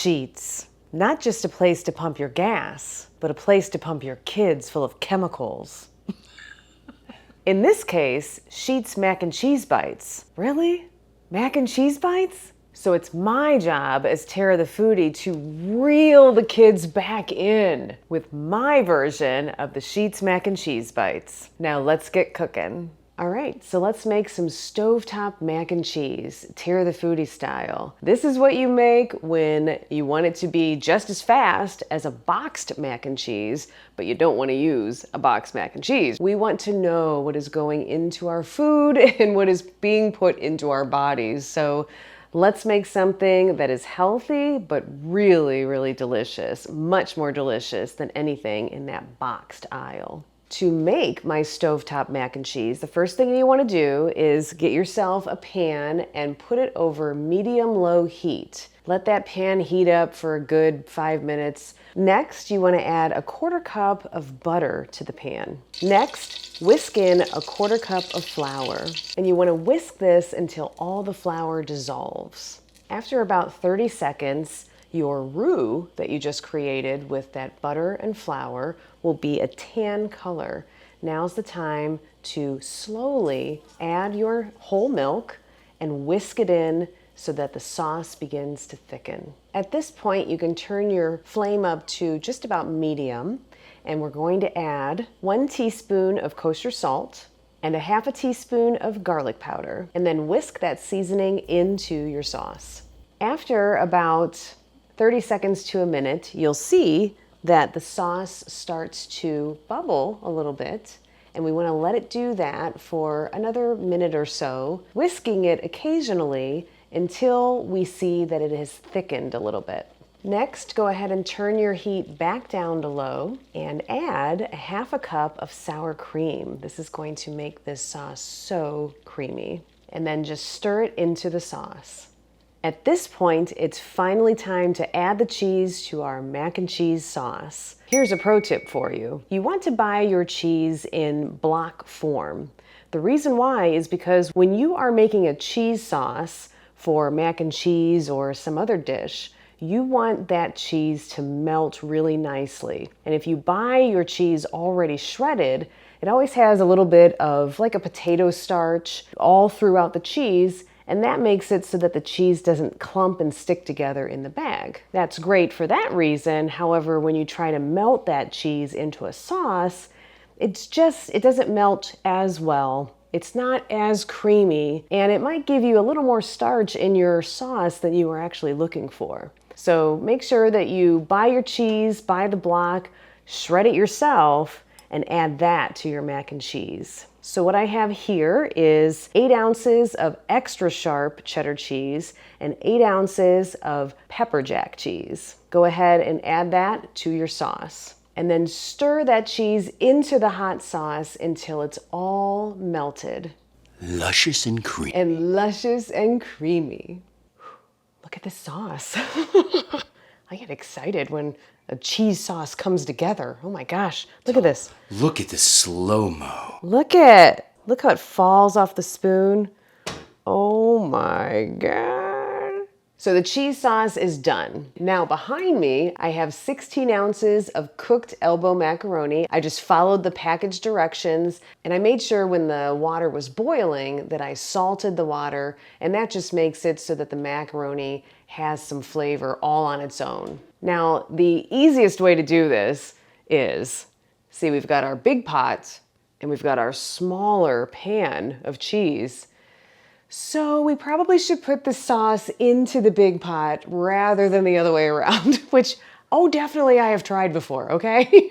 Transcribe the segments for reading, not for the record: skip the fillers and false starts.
Sheetz. Not just a place to pump your gas, but a place to pump your kids full of chemicals. In this case, Sheetz mac and cheese bites. Really? Mac and cheese bites? So it's my job as Tara the Foodie to reel the kids back in with my version of the Sheetz mac and cheese bites. Now let's get cooking. All right, so let's make some stovetop mac and cheese, Tara the Foodie style. This is what you make when you want it to be just as fast as a boxed mac and cheese, but you don't want to use a boxed mac and cheese. We want to know what is going into our food and what is being put into our bodies. So let's make something that is healthy, but really, really delicious. Much more delicious than anything in that boxed aisle. To make my stovetop mac and cheese, the first thing you want to do is get yourself a pan and put it over medium-low heat. Let that pan heat up for a good 5 minutes. Next, you want to add a 1/4 cup of butter to the pan. Next, whisk in a 1/4 cup of flour. And you want to whisk this until all the flour dissolves. After about 30 seconds, your roux that you just created with that butter and flour will be a tan color. Now's the time to slowly add your whole milk and whisk it in so that the sauce begins to thicken. At this point, you can turn your flame up to just about medium, and we're going to add 1 teaspoon of kosher salt and a 1/2 teaspoon of garlic powder, and then whisk that seasoning into your sauce. After about 30 seconds to a minute, you'll see that the sauce starts to bubble a little bit, and we want to let it do that for another minute or so, whisking it occasionally until we see that it has thickened a little bit. Next, go ahead and turn your heat back down to low and add a 1/2 cup of sour cream. This is going to make this sauce so creamy. And then just stir it into the sauce. At this point, it's finally time to add the cheese to our mac and cheese sauce. Here's a pro tip for you. You want to buy your cheese in block form. The reason why is because when you are making a cheese sauce for mac and cheese or some other dish, you want that cheese to melt really nicely. And if you buy your cheese already shredded, it always has a little bit of like a potato starch all throughout the cheese, and that makes it so that the cheese doesn't clump and stick together in the bag. That's great for that reason. However, when you try to melt that cheese into a sauce, it doesn't melt as well. It's not as creamy, and it might give you a little more starch in your sauce than you were actually looking for. So make sure that you buy your cheese, buy the block, shred it yourself, and add that to your mac and cheese. So what I have here is 8 ounces of extra sharp cheddar cheese and 8 ounces of pepper jack cheese. Go ahead and add that to your sauce. And then stir that cheese into the hot sauce until it's all melted. Luscious and creamy. And luscious and creamy. Look at this sauce. I get excited when a cheese sauce comes together. Oh my gosh, look at this. Look at the slow-mo. Look how it falls off the spoon. Oh my God. So the cheese sauce is done. Now behind me, I have 16 ounces of cooked elbow macaroni. I just followed the package directions, and I made sure when the water was boiling that I salted the water, and that just makes it so that the macaroni has some flavor all on its own. Now, the easiest way to do this is, see, we've got our big pot and we've got our smaller pan of cheese. So we probably should put the sauce into the big pot rather than the other way around, which, oh, definitely I have tried before, okay?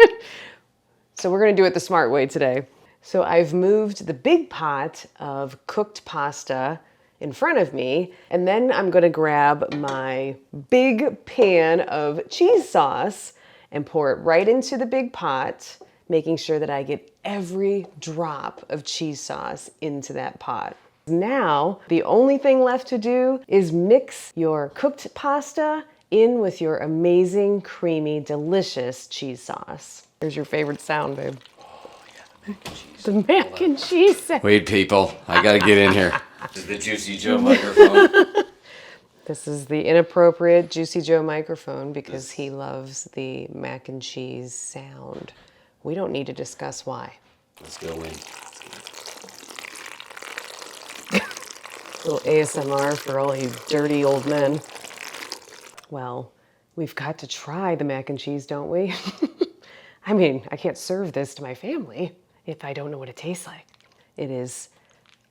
So we're gonna do it the smart way today. So I've moved the big pot of cooked pasta in front of me, and then I'm gonna grab my big pan of cheese sauce and pour it right into the big pot, making sure that I get every drop of cheese sauce into that pot. Now, the only thing left to do is mix your cooked pasta in with your amazing, creamy, delicious cheese sauce. Here's your favorite sound, babe. Oh yeah, the mac and cheese. The mac and cheese sound. Wait, people, I gotta get in here. This is the Juicy Joe microphone. This is the inappropriate Juicy Joe microphone because he loves the mac and cheese sound. We don't need to discuss why. Let's go in. Little ASMR for all you dirty old men. Well, we've got to try the mac and cheese, don't we? I mean, I can't serve this to my family if I don't know what it tastes like. It is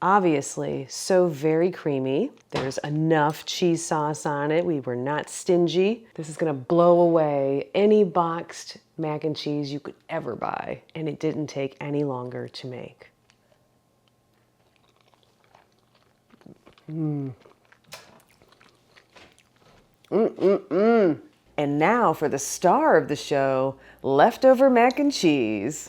obviously so very creamy. There's enough cheese sauce on it. We were not stingy. This is gonna blow away any boxed mac and cheese you could ever buy, and it didn't take any longer to make. And now for the star of the show, leftover mac and cheese.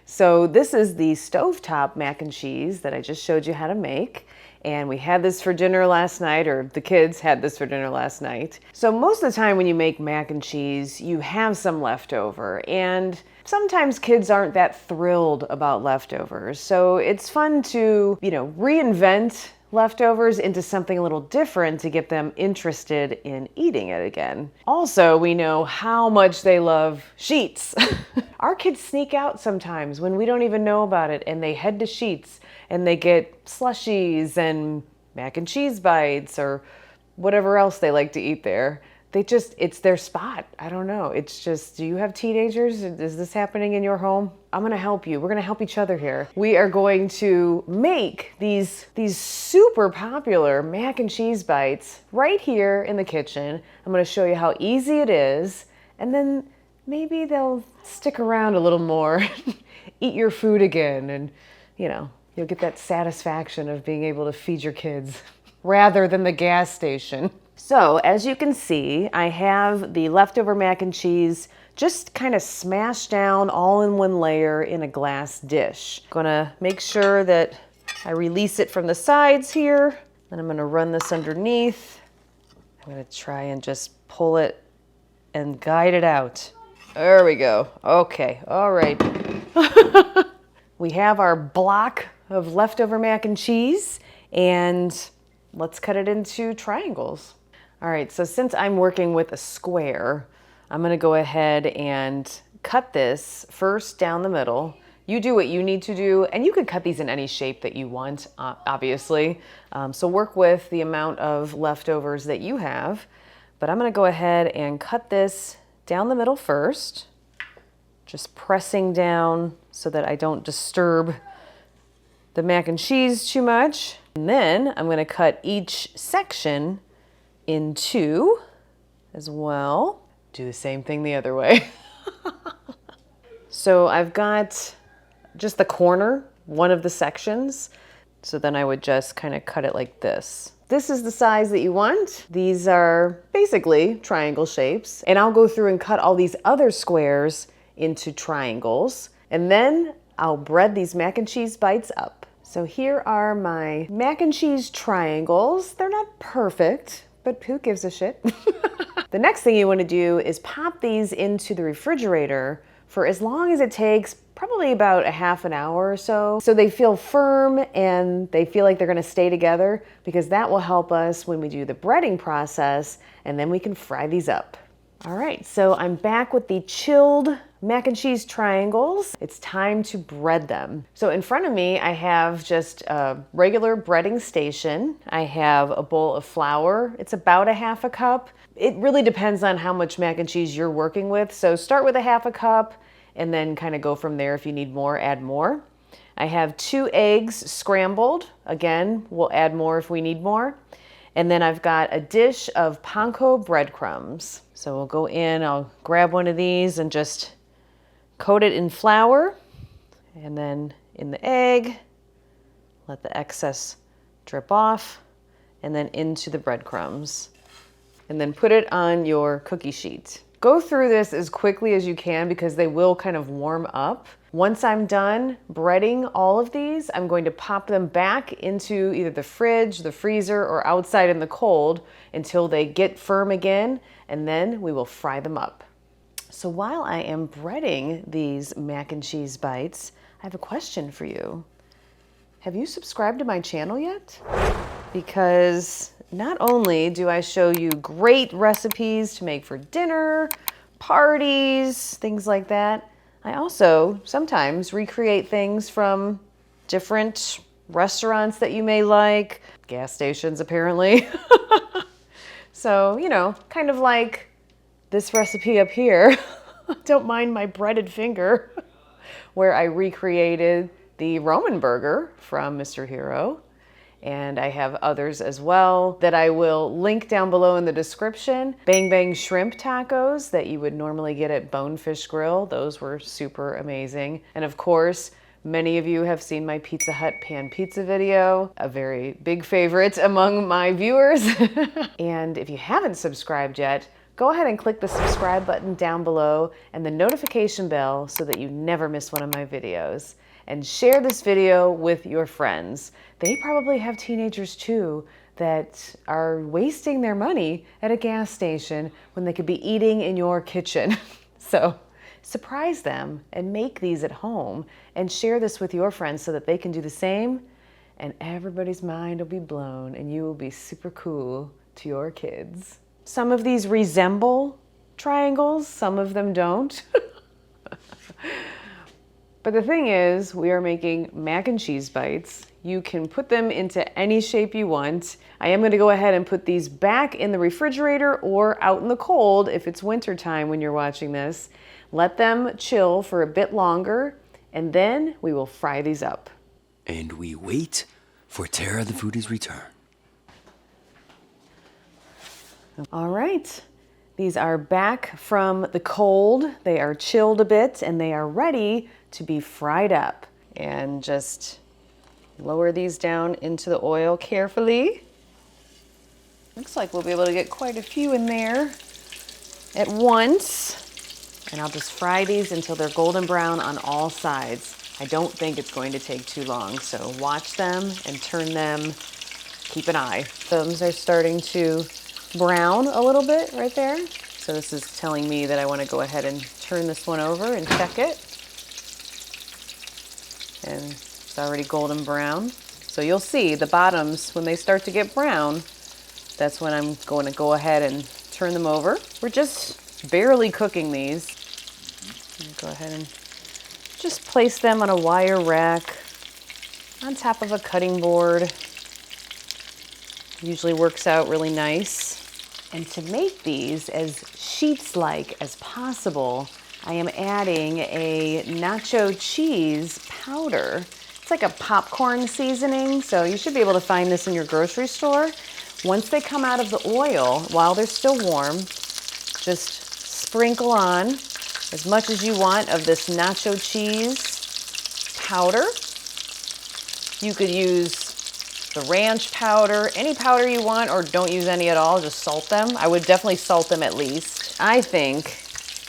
So this is the stovetop mac and cheese that I just showed you how to make. And we had this for dinner last night, or the kids had this for dinner last night. So most of the time when you make mac and cheese, you have some leftover. And sometimes kids aren't that thrilled about leftovers. So it's fun to, reinvent leftovers into something a little different to get them interested in eating it again. Also, we know how much they love Sheetz. Our kids sneak out sometimes when we don't even know about it, and they head to Sheetz and they get slushies and mac and cheese bites or whatever else they like to eat there. It's their spot. I don't know. It's just, do you have teenagers? Is this happening in your home? I'm gonna help you. We're gonna help each other here. We are going to make these super popular mac and cheese bites right here in the kitchen. I'm gonna show you how easy it is, and then maybe they'll stick around a little more, eat your food again, and you'll get that satisfaction of being able to feed your kids rather than the gas station. So as you can see, I have the leftover mac and cheese just kind of smashed down all in one layer in a glass dish. Gonna make sure that I release it from the sides here. Then I'm gonna run this underneath. I'm gonna try and just pull it and guide it out. There we go. Okay, all right. We have our block of leftover mac and cheese, and let's cut it into triangles. All right, so since I'm working with a square, I'm gonna go ahead and cut this first down the middle. You do what you need to do, and you could cut these in any shape that you want, obviously. So work with the amount of leftovers that you have, but I'm gonna go ahead and cut this down the middle first, just pressing down so that I don't disturb the mac and cheese too much. And then I'm gonna cut each section in two as well. Do the same thing the other way. So I've got just the corner, one of the sections. So then I would just kind of cut it like this. This is the size that you want. These are basically triangle shapes. And I'll go through and cut all these other squares into triangles. And then I'll bread these mac and cheese bites up. So here are my mac and cheese triangles. They're not perfect, but who gives a shit? The next thing you want to do is pop these into the refrigerator for as long as it takes, probably about a half an hour or so. So they feel firm and they feel like they're gonna stay together, because that will help us when we do the breading process, and then we can fry these up. All right, so I'm back with the chilled mac and cheese triangles. It's time to bread them. So in front of me, I have just a regular breading station. I have a bowl of flour. It's about a half a cup. It really depends on how much mac and cheese you're working with. So start with a half a cup and then kind of go from there. If you need more, add more. I have 2 eggs scrambled. Again, we'll add more if we need more. And then I've got a dish of panko breadcrumbs. So we'll go in, I'll grab one of these and just coat it in flour, and then in the egg, let the excess drip off, and then into the breadcrumbs. And then put it on your cookie sheet. Go through this as quickly as you can because they will kind of warm up. Once I'm done breading all of these, I'm going to pop them back into either the fridge, the freezer, or outside in the cold until they get firm again, and then we will fry them up. So while I am breading these mac and cheese bites, I have a question for you. Have you subscribed to my channel yet? Because not only do I show you great recipes to make for dinner, parties, things like that, I also sometimes recreate things from different restaurants that you may like, gas stations apparently. So, you know, kind of like this recipe up here, don't mind my breaded finger, where I recreated the Romanburger from Mr. Hero. And I have others as well that I will link down below in the description. Bang Bang shrimp tacos that you would normally get at Bonefish Grill. Those were super amazing. And of course, many of you have seen my Pizza Hut pan pizza video, a very big favorite among my viewers. And if you haven't subscribed yet, go ahead and click the subscribe button down below and the notification bell so that you never miss one of my videos. And share this video with your friends. They probably have teenagers too that are wasting their money at a gas station when they could be eating in your kitchen. So surprise them and make these at home and share this with your friends so that they can do the same, and everybody's mind will be blown and you will be super cool to your kids. Some of these resemble triangles, some of them don't. But the thing is, we are making mac and cheese bites. You can put them into any shape you want. I am gonna go ahead and put these back in the refrigerator or out in the cold if it's winter time when you're watching this. Let them chill for a bit longer, and then we will fry these up. And we wait for Tara the Foodie's return. All right, these are back from the cold. They are chilled a bit and they are ready to be fried up. And just lower these down into the oil carefully. Looks like we'll be able to get quite a few in there at once. And I'll just fry these until they're golden brown on all sides. I don't think it's going to take too long, so watch them and turn them, keep an eye. Thumbs are starting to brown a little bit right there. So this is telling me that I want to go ahead and turn this one over and check it. And it's already golden brown. So you'll see the bottoms, when they start to get brown, that's when I'm going to go ahead and turn them over. We're just barely cooking these. Go ahead and just place them on a wire rack on top of a cutting board. Usually works out really nice. And to make these as Sheetz-like as possible, I am adding a nacho cheese powder. It's like a popcorn seasoning, so you should be able to find this in your grocery store. Once they come out of the oil, while they're still warm, just sprinkle on as much as you want of this nacho cheese powder. You could use the ranch powder, any powder you want, or don't use any at all, just salt them. I would definitely salt them at least. I think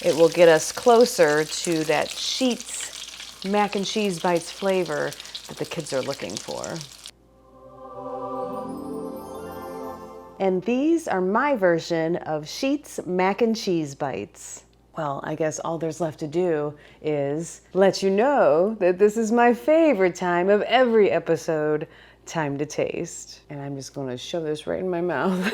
it will get us closer to that Sheetz mac and cheese bites flavor that the kids are looking for. And these are my version of Sheetz mac and cheese bites. Well, I guess all there's left to do is let you know that this is my favorite time of every episode, time to taste. And I'm just gonna shove this right in my mouth.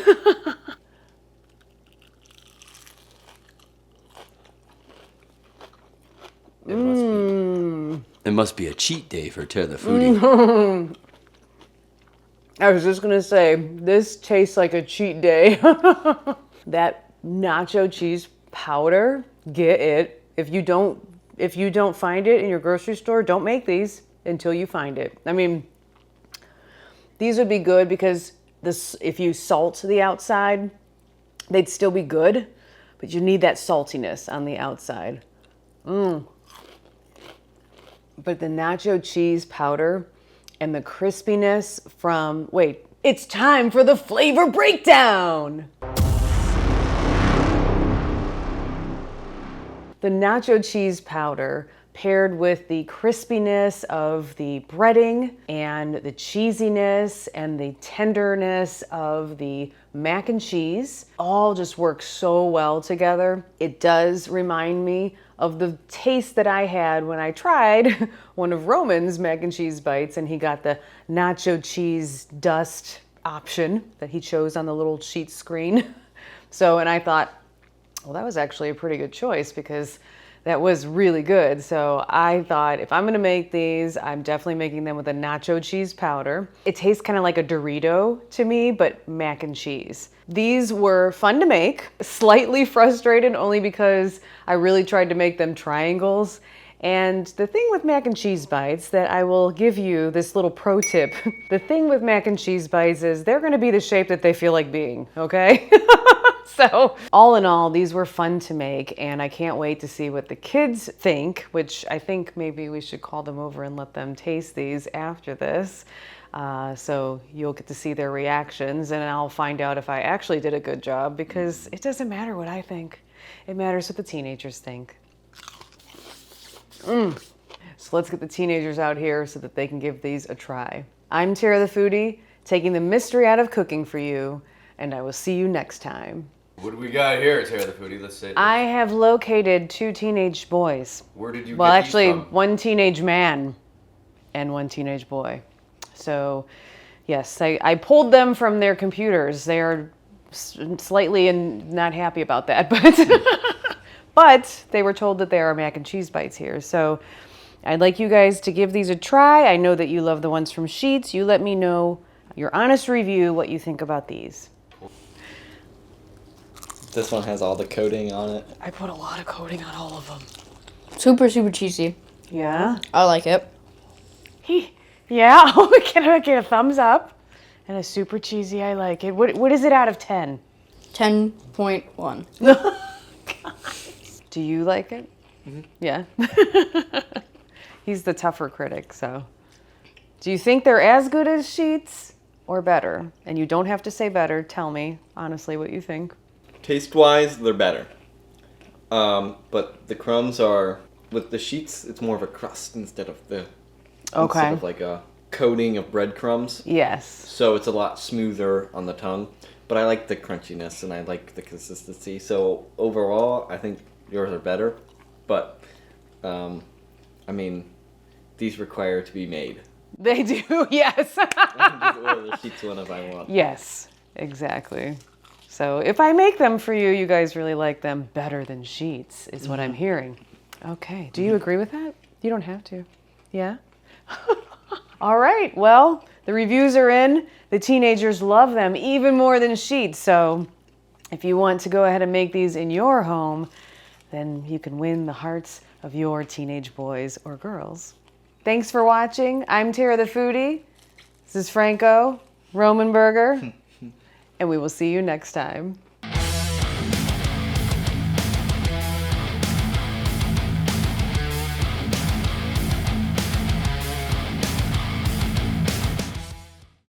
It must be a cheat day for Tara the Foodie. I was just gonna say, this tastes like a cheat day. That nacho cheese powder, get it. If you don't find it in your grocery store, don't make these until you find it. I mean, these would be good because if you salt the outside, they'd still be good, but you need that saltiness on the outside. But the nacho cheese powder and the crispiness from, wait, it's time for the flavor breakdown. The nacho cheese powder paired with the crispiness of the breading and the cheesiness and the tenderness of the mac and cheese all just work so well together. It does remind me of the taste that I had when I tried one of Roman's mac and cheese bites and he got the nacho cheese dust option that he chose on the little Sheetz screen. So, and I thought, well, that was actually a pretty good choice because that was really good. So I thought if I'm gonna make these, I'm definitely making them with a nacho cheese powder. It tastes kind of like a Dorito to me, but mac and cheese. These were fun to make, slightly frustrated only because I really tried to make them triangles. And the thing with mac and cheese bites that I will give you this little pro tip, the thing with mac and cheese bites is they're gonna be the shape that they feel like being, okay? So all in all, these were fun to make, and I can't wait to see what the kids think, which I think maybe we should call them over and let them taste these after this. So you'll get to see their reactions, and I'll find out if I actually did a good job, because it doesn't matter what I think. It matters what the teenagers think. So let's get the teenagers out here so that they can give these a try. I'm Tara the Foodie, taking the mystery out of cooking for you, and I will see you next time. What do we got here, Tara the Foodie? Let's say. I have located 2 teenage boys. Where did you Well, get actually, these from? 1 teenage man and 1 teenage boy. So, yes, I pulled them from their computers. They are slightly and not happy about that, but they were told that there are mac and cheese bites here. So I'd like you guys to give these a try. I know that you love the ones from Sheetz. You let me know your honest review, what you think about these. This one has all the coating on it. I put a lot of coating on all of them. Super, super cheesy. Yeah? I like it. Yeah, can I get a thumbs up? And a super cheesy, I like it. What is it out of 10? 10.1. Do you like it? Mm-hmm. Yeah. He's the tougher critic, so. Do you think they're as good as Sheetz or better? And you don't have to say better. Tell me honestly what you think. Taste-wise, they're better. But the crumbs are, with the Sheetz, it's more of a crust instead of like a coating of breadcrumbs. Yes. So it's a lot smoother on the tongue. But I like the crunchiness and I like the consistency. So overall, I think yours are better. But, I mean, these require to be made. They do, yes. I can just order the Sheetz one if I want. Yes, exactly. So if I make them for you, you guys really like them better than Sheetz, is what I'm hearing. Okay, do you agree with that? You don't have to. Yeah? All right, well, the reviews are in. The teenagers love them even more than Sheetz. So if you want to go ahead and make these in your home, then you can win the hearts of your teenage boys or girls. Thanks for watching. I'm Tara the Foodie. This is Franco, Romanburger, and we will see you next time.